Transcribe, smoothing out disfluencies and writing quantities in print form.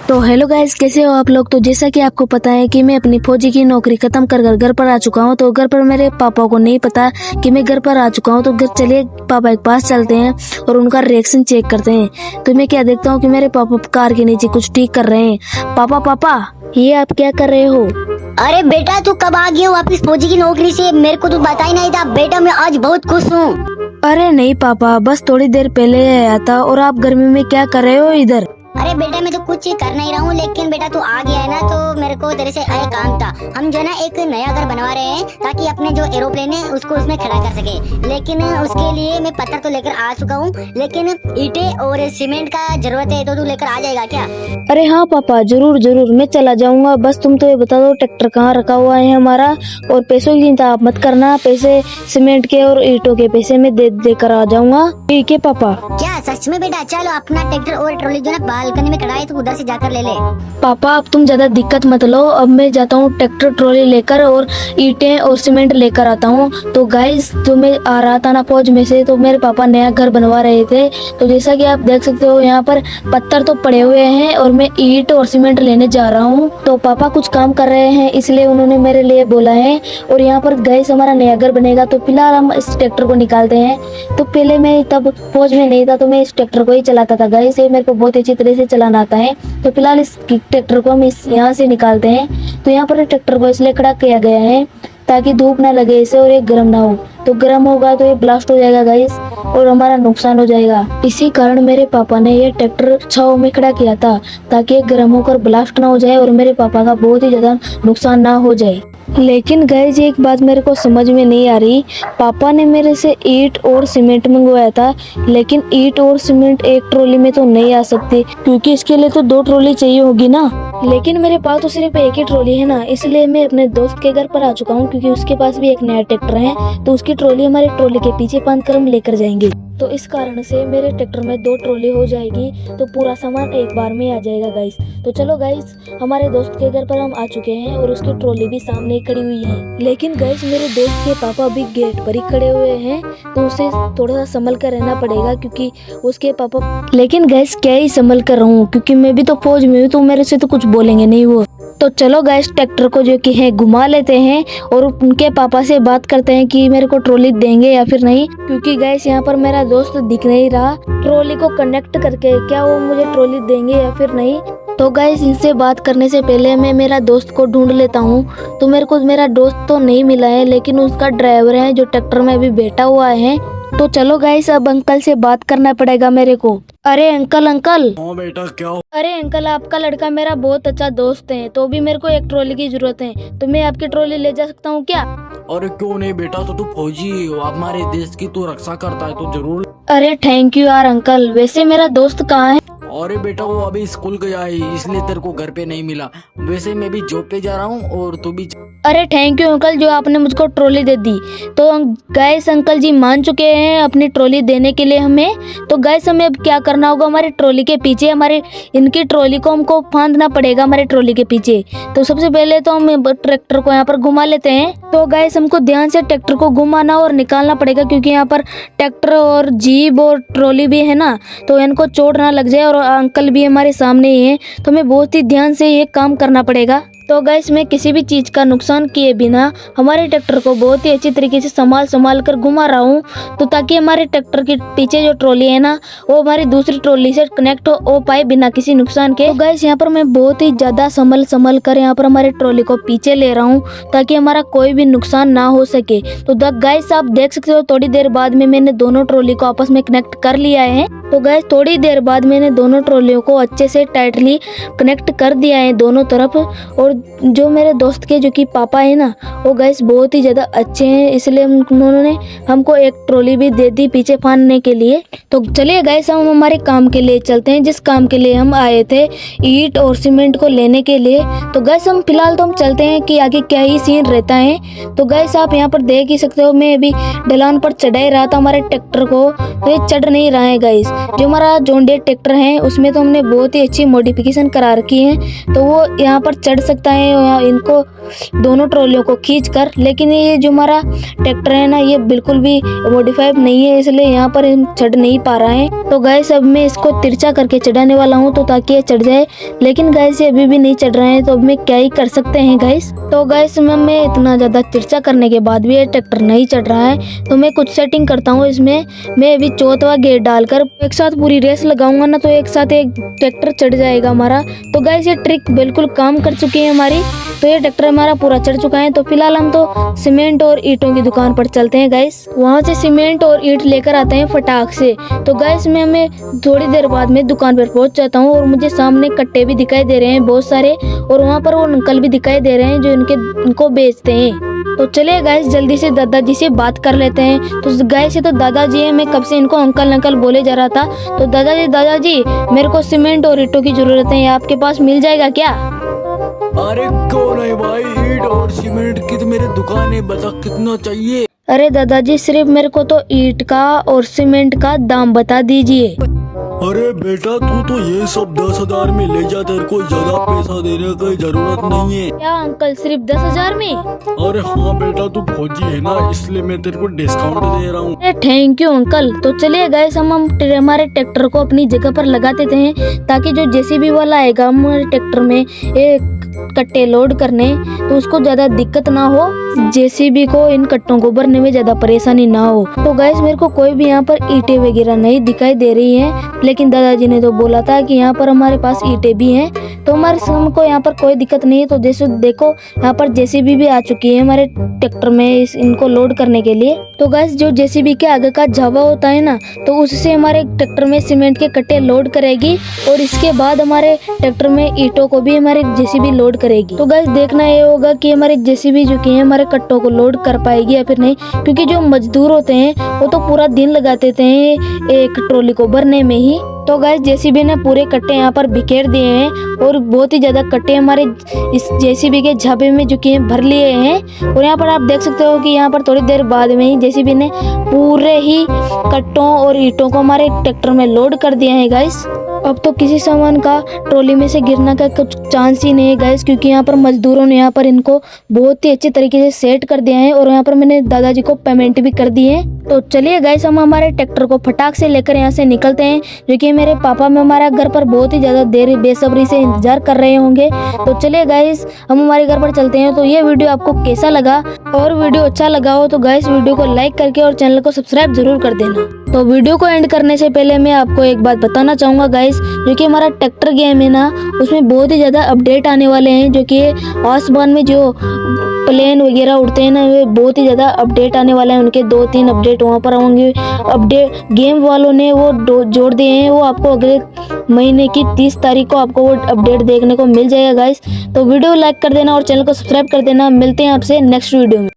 तो hello guys, कैसे हो आप लोग। तो जैसा कि आपको पता है कि मैं अपनी फौजी की नौकरी खत्म कर घर पर आ चुका हूं। तो घर पर मेरे पापा को नहीं पता कि मैं घर पर आ चुका हूं। तो घर चलिए पापा के पास चलते हैं और उनका रिएक्शन चेक करते हैं। तो मैं क्या देखता हूं कि मेरे पापा कार के नीचे कुछ ठीक कर रहे हैं। पापा पापा, ये आप क्या कर रहे हो। अरे बेटा, तू कब आ गया वापस फौजी की नौकरी से? मेरे को तो बता ही नहीं था। बेटा, मैं आज बहुत खुश हूँ। अरे नहीं पापा, बस थोड़ी देर पहले आया था। और आप गर्मी में क्या कर रहे हो इधर। अरे बेटा, मैं तो कुछ कर नहीं रहा हूँ, लेकिन बेटा तू आ गया है ना, तो मेरे को तेरे से एक काम था। हम जो है ना एक नया घर बनवा रहे हैं ताकि अपने जो एरोप्लेन है उसको उसमें खड़ा कर सके। लेकिन उसके लिए मैं पत्थर तो लेकर आ चुका हूँ, लेकिन ईंटें और सीमेंट का जरूरत है। तो तू लेकर आ जाएगा क्या? अरे हाँ पापा, जरूर जरूर मैं चला जाऊंगा। बस तुम तो ये बता दो ट्रैक्टर कहाँ रखा हुआ है हमारा। और पैसों की चिंता आप मत करना, पैसे सीमेंट के और ईंटों के पैसे मैं दे कर आ जाऊंगा। ठीक है पापा। क्या सच में बेटा? चलो, अपना ट्रैक्टर और ट्रॉली जो ना बालकनी में खड़ा है, तो उधर से जाकर ले ले। पापा अब तुम ज्यादा दिक्कत मत लो। अब मैं जाता हूँ ट्रैक्टर ट्रॉली लेकर और ईंटें और सीमेंट लेकर आता हूँ। तो गाइस, जो मैं आ रहा था ना फौज में से, तो मेरे पापा नया घर बनवा रहे थे। तो जैसा कि आप देख सकते हो यहाँ पर पत्थर तो पड़े हुए हैं और मैं ईंट और सीमेंट लेने जा रहा हूँ। तो पापा कुछ काम कर रहे हैं, इसलिए उन्होंने मेरे लिए बोला है। और यहाँ पर गाइस हमारा नया घर बनेगा, तो फिलहाल हम इस ट्रैक्टर को निकालते हैं। तो पहले मैं तब फौज में नहीं था, तो मैं इस ट्रैक्टर को ही चलाता था गाइस। ये मेरे को बहुत अच्छी तरह से चलाना आता है। तो फिलहाल इस ट्रैक्टर को हम यहाँ से निकालते हैं। तो यहाँ पर ट्रैक्टर को इसलिए खड़ा किया गया है ताकि धूप ना लगे इसे और ये गर्म ना हो। तो गर्म होगा तो ये ब्लास्ट हो जाएगा गाइस और हमारा नुकसान हो जाएगा। इसी कारण मेरे पापा ने ये ट्रैक्टर छांव में खड़ा किया था ताकि ये गर्म होकर ब्लास्ट ना हो जाए और मेरे पापा का बहुत ही ज्यादा नुकसान ना हो जाए। लेकिन गाइस एक बात मेरे को समझ में नहीं आ रही। पापा ने मेरे से ईंट और सीमेंट मंगवाया था, लेकिन ईंट और सीमेंट एक ट्रॉली में तो नहीं आ सकती, क्योंकि इसके लिए तो 2 ट्रॉली चाहिए होगी ना। लेकिन मेरे पास तो सिर्फ एक ही ट्रॉली है ना, इसलिए मैं अपने दोस्त के घर पर आ चुका हूँ, क्योंकि उसके पास भी एक नया ट्रैक्टर है। तो उसकी ट्रॉली हमारी ट्रॉली के पीछे बांध कर हम लेकर जाएंगे। तो इस कारण से मेरे ट्रैक्टर में 2 ट्रॉली हो जाएगी, तो पूरा सामान एक बार में आ जाएगा गाइस। तो चलो गाइस, हमारे दोस्त के घर पर हम आ चुके हैं और उसकी ट्रॉली भी सामने ही खड़ी हुई है। लेकिन गाइस मेरे दोस्त के पापा भी गेट पर ही खड़े हुए हैं, तो उसे थोड़ा सा संभल कर रहना पड़ेगा, क्योंकि उसके पापा। लेकिन गाइस क्या ही संभल कर रहूं, क्योंकि मैं भी तो फौज में हूँ, तो मेरे से तो कुछ बोलेंगे नहीं वो। तो चलो गाइस, ट्रैक्टर को जो कि है घुमा लेते हैं और उनके पापा से बात करते हैं कि मेरे को ट्रॉली देंगे या फिर नहीं। क्योंकि गाइस यहाँ पर मेरा दोस्त दिख नहीं रहा। ट्रॉली को कनेक्ट करके क्या वो मुझे ट्रॉली देंगे या फिर नहीं। तो गाइस इनसे बात करने से पहले मैं मेरा दोस्त को ढूंढ लेता हूँ। तो मेरे को मेरा दोस्त तो नहीं मिला है, लेकिन उसका ड्राइवर है जो ट्रैक्टर में अभी बैठा हुआ है। तो चलो गाइस, अब अंकल से बात करना पड़ेगा मेरे को। अरे अंकल अंकल। हाँ बेटा, क्या हो? अरे अंकल, आपका लड़का मेरा बहुत अच्छा दोस्त है, तो भी मेरे को एक ट्रॉली की जरूरत है। तो मैं आपकी ट्रॉली ले जा सकता हूँ क्या? अरे क्यों नहीं बेटा, तो तू फौजी हो, हमारे देश की तू रक्षा करता है, तो जरूर। अरे थैंक यू यार अंकल। वैसे मेरा दोस्त कहाँ है? अरे बेटा, वो अभी स्कूल गया है, इसलिए तेरे को घर पे नहीं मिला। वैसे मैं भी जॉब पे जा रहा हूँ और तू भी। अरे थैंक यू अंकल, जो आपने मुझको ट्रॉली दे दी। तो गैस अंकल जी मान चुके हैं अपनी ट्रॉली देने के लिए हमें। तो गैस हमें अब क्या करना होगा, हमारी ट्रॉली के पीछे हमारे इनकी ट्रॉली को हमको फांदना पड़ेगा हमारे ट्रॉली के पीछे। तो सबसे पहले तो हम ट्रैक्टर को यहाँ पर घुमा लेते हैं। तो गैस हमको ध्यान से ट्रैक्टर को घुमाना और निकालना पड़ेगा, क्योंकि यहाँ पर ट्रैक्टर और जीप और ट्रॉली भी है ना, तो इनको चोट ना लग जाए। और अंकल भी हमारे सामने ही है, तो हमें बहुत ही ध्यान से ये काम करना पड़ेगा। तो गाइस मैं किसी भी चीज का नुकसान किए बिना हमारे ट्रैक्टर को बहुत ही अच्छी तरीके से संभाल कर घुमा रहा हूँ, तो ताकि हमारे ट्रैक्टर के पीछे जो ट्रॉली है ना, वो हमारी दूसरी ट्रॉली से कनेक्ट हो पाए बिना किसी नुकसान के। तो गाइस यहाँ पर मैं बहुत ही ज्यादा संभल कर यहाँ पर हमारे ट्रॉली को पीछे ले रहा हूँ, ताकि हमारा कोई भी नुकसान ना हो सके। तो गाइस आप देख सकते हो, थोड़ी देर बाद में मैंने दोनों ट्रॉली को आपस में कनेक्ट कर लिया है। तो गाइस थोड़ी देर बाद मैंने दोनों ट्रॉलियों को अच्छे से टाइटली कनेक्ट कर दिया है दोनों तरफ। और जो मेरे दोस्त के जो कि पापा है ना, वो गाइस बहुत ही ज़्यादा अच्छे हैं, इसलिए उन्होंने हमको एक ट्रॉली भी दे दी पीछे फाड़ने के लिए। तो चलिए गाइस, हम हमारे काम के लिए चलते हैं, जिस काम के लिए हम आए थे, ईंट और सीमेंट को लेने के लिए। तो गाइस हम फिलहाल तो हम चलते हैं कि आगे क्या ही सीन रहता है। तो गाइस आप यहाँ पर देख ही सकते हो, मैं अभी ढलान पर चढ़ा रहा था हमारे ट्रैक्टर को, तो ये चढ़ नहीं रहा है गाइस। जो हमारा जॉन डीरे ट्रैक्टर है उसमें तो हमने बहुत ही अच्छी मॉडिफिकेशन करा रखी है, तो वो यहाँ पर चढ़ सकता होता है इनको दोनों ट्रॉलियों को खींच कर। लेकिन ये जो हमारा ट्रैक्टर है ना, ये बिल्कुल भी मॉडिफाइड नहीं है, इसलिए यहाँ पर हम चढ़ नहीं पा रहे हैं। तो गाइस अब मैं इसको तिरछा करके चढ़ाने वाला हूँ तो ताकि ये चढ़ जाए। लेकिन गाइस ये अभी भी नहीं चढ़ रहे हैं, तो अब मैं क्या ही कर सकते हैं गाइस। तो गाइस मैं इतना ज्यादा तिरछा करने के बाद भी ये ट्रैक्टर नहीं चढ़ रहा है, तो मैं कुछ सेटिंग करता हूँ इसमें। मैं अभी चौथा गेयर डालकर एक साथ पूरी रेस लगाऊंगा ना, तो एक साथ एक ट्रैक्टर चढ़ जाएगा हमारा। तो गाइस ये ट्रिक बिल्कुल काम कर चुकी है हमारी। तो ये ट्रैक्टर हमारा पूरा चढ़ चुका है। तो फिलहाल हम तो सीमेंट और ईंटों की दुकान पर चलते हैं गाइस, वहाँ से सीमेंट और ईंट लेकर आते हैं फटाक से। तो गाइस मैं थोड़ी देर बाद में दुकान पर पहुंच जाता हूँ और मुझे सामने कट्टे भी दिखाई दे रहे हैं बहुत सारे, और वहाँ पर वो अंकल भी दिखाई दे रहे हैं जो इनको बेचते हैं। तो चलिए गाइस जल्दी से दादाजी से बात कर लेते हैं। तो गाइस ये तो दादाजी है, मैं कब से इनको अंकल अंकल बोले जा रहा था। तो दादाजी मेरे को सीमेंट और ईंटों की जरूरत है, आपके पास मिल जाएगा क्या? अरे कौन है भाई, ईंट और सीमेंट की तो मेरी दुकान है, बता कितना चाहिए? अरे दादाजी सिर्फ मेरे को तो ईंट का और सीमेंट का दाम बता दीजिए। अरे बेटा तू तो ये सब 10,000 में ले जा, तेरे को ज्यादा पैसा देने की जरूरत नहीं है। क्या अंकल सिर्फ 10,000 में? अरे हाँ बेटा, तू फौजी है ना, इसलिए मैं तेरे को डिस्काउंट दे रहा हूँ। अरे थैंक यू अंकल। तो चलिए गाइस हम हमारे ट्रैक्टर को अपनी जगह पर लगा देते हैं, ताकि जो जेसीबी वाला आएगा हमारे ट्रैक्टर में एक कट्टे लोड करने, तो उसको ज्यादा दिक्कत ना हो, जेसीबी को इन कट्टों को भरने में ज्यादा परेशानी ना हो। तो गाइस मेरे को कोई भी यहाँ पर ईंटें वगैरह नहीं दिखाई दे रही हैं, लेकिन दादाजी ने तो बोला था कि यहाँ पर हमारे पास ईंटें भी हैं, तो हमारे हमको यहाँ पर कोई दिक्कत नहीं है। तो जैसे देखो यहाँ पर जेसीबी भी आ चुकी है हमारे ट्रैक्टर में इनको लोड करने के लिए। तो गाइस जो जेसीबी के आगे का झावा होता है ना, तो उससे हमारे ट्रैक्टर में सीमेंट के कट्टे लोड करेगी, और इसके बाद हमारे ट्रैक्टर में ईंटों को भी हमारे जेसीबी लोड करेगी। तो गाइस देखना ये होगा कि हमारे जेसीबी जो की है हमारे कट्टों को लोड कर पाएगी या फिर नहीं, क्योंकि जो मजदूर होते हैं वो तो पूरा दिन लगा देते हैं एक ट्रॉली को भरने में ही। तो गाइस जेसीबी ने पूरे कट्टे यहाँ पर बिखेर दिए हैं, और बहुत ही ज्यादा कट्टे हमारे इस जेसीबी के झाबे में जो कि भर लिए हैं। और यहाँ पर आप देख सकते हो कि यहाँ पर थोड़ी देर बाद में ही जेसीबी ने पूरे ही कट्टों और ईंटों को हमारे ट्रैक्टर में लोड कर दिया है गाइस। अब तो किसी सामान का ट्रॉली में से गिरने का कुछ चांस ही नहीं है गाइस, क्योंकि यहाँ पर मजदूरों ने यहाँ पर इनको बहुत ही अच्छे तरीके से सेट कर दिया है, और यहाँ पर मैंने दादाजी को पेमेंट भी कर दी है। तो चलिए गाइस हम हमारे ट्रैक्टर को फटाक से लेकर यहाँ से निकलते हैं, जो कि मेरे पापा में हमारे घर पर बहुत ही ज्यादा देर बेसब्री से इंतजार कर रहे होंगे। तो चलिए गाइस हम हमारे घर पर चलते हैं। तो ये वीडियो आपको कैसा लगा, और वीडियो अच्छा लगा हो तो गाइस वीडियो को लाइक करके और चैनल को सब्सक्राइब जरूर कर देना। तो वीडियो को एंड करने से पहले मैं आपको एक बात बताना चाहूँगा गाइस, जो कि हमारा ट्रैक्टर गेम है ना, उसमें बहुत ही ज़्यादा अपडेट आने वाले हैं, जो कि आसमान में जो प्लेन वगैरह उड़ते हैं ना, वे बहुत ही ज़्यादा अपडेट आने वाले हैं। उनके 2-3 अपडेट वहाँ पर होंगे। अपडेट गेम वालों ने वो जोड़ दिए हैं, वो आपको अगले महीने की 30 तारीख को आपको वो अपडेट देखने को मिल जाएगा गाइस। तो वीडियो लाइक कर देना और चैनल को सब्सक्राइब कर देना। मिलते हैं आपसे नेक्स्ट वीडियो में।